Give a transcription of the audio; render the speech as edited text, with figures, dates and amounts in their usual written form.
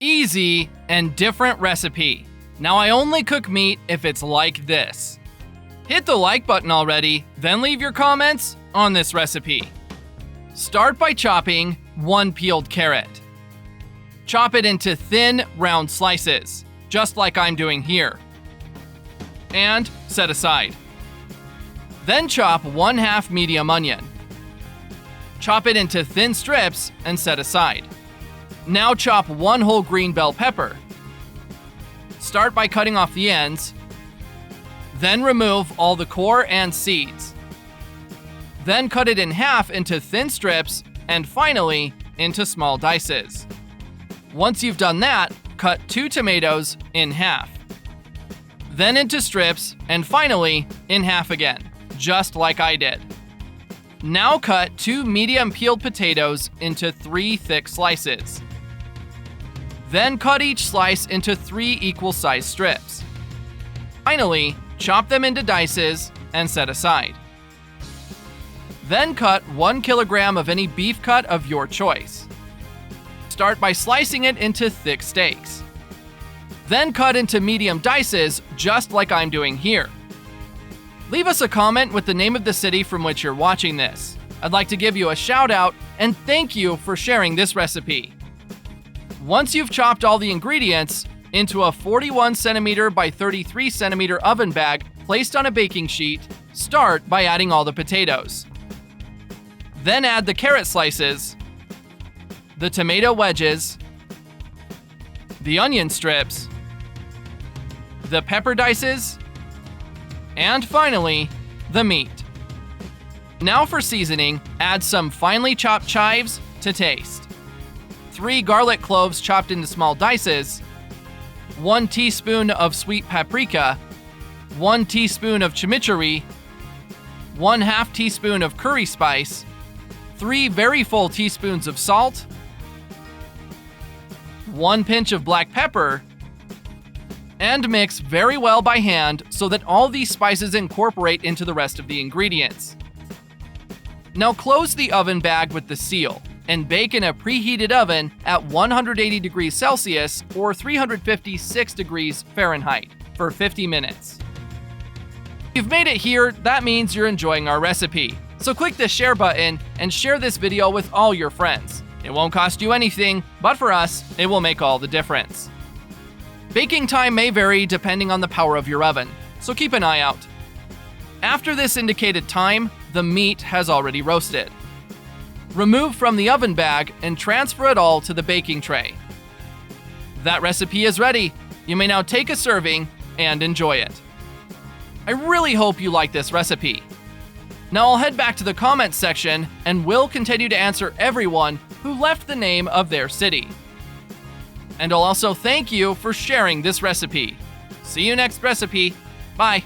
Easy and different recipe. Now I only cook meat if it's like this. Hit the like button already, then leave your comments on this recipe. Start by chopping 1 peeled carrot. Chop it into thin, round slices, just like I'm doing here. And set aside. Then chop 1/2 medium onion. Chop it into thin strips and set aside. Now chop 1 whole green bell pepper. Start by cutting off the ends. Then remove all the core and seeds. Then cut it in half into thin strips and finally into small dices. Once you've done that, cut 2 tomatoes in half. Then into strips and finally in half again, just like I did. Now cut 2 medium peeled potatoes into 3 thick slices. Then cut each slice into 3 equal sized strips. Finally, chop them into dices and set aside. Then cut 1 kilogram of any beef cut of your choice. Start by slicing it into thick steaks. Then cut into medium dices, just like I'm doing here. Leave us a comment with the name of the city from which you're watching this. I'd like to give you a shout out and thank you for sharing this recipe. Once you've chopped all the ingredients, into a 41 centimeter by 33 centimeter oven bag placed on a baking sheet, start by adding all the potatoes. Then add the carrot slices, the tomato wedges, the onion strips, the pepper dices, and finally, the meat. Now for seasoning, add some finely chopped chives to taste, 3 garlic cloves chopped into small dices, 1 teaspoon of sweet paprika, 1 teaspoon of chimichurri, 1/2 teaspoon of curry spice, 3 very full teaspoons of salt, 1 pinch of black pepper, and mix very well by hand so that all these spices incorporate into the rest of the ingredients. Now close the oven bag with the seal and bake in a preheated oven at 180 degrees Celsius or 356 degrees Fahrenheit for 50 minutes. If you've made it here, that means you're enjoying our recipe. So click the share button and share this video with all your friends. It won't cost you anything, but for us, it will make all the difference. Baking time may vary depending on the power of your oven, so keep an eye out. After this indicated time, the meat has already roasted. Remove from the oven bag and transfer it all to the baking tray. That recipe is ready. You may now take a serving and enjoy it. I really hope you like this recipe. Now I'll head back to the comments section and will continue to answer everyone who left the name of their city. And I'll also thank you for sharing this recipe. See you next recipe. Bye.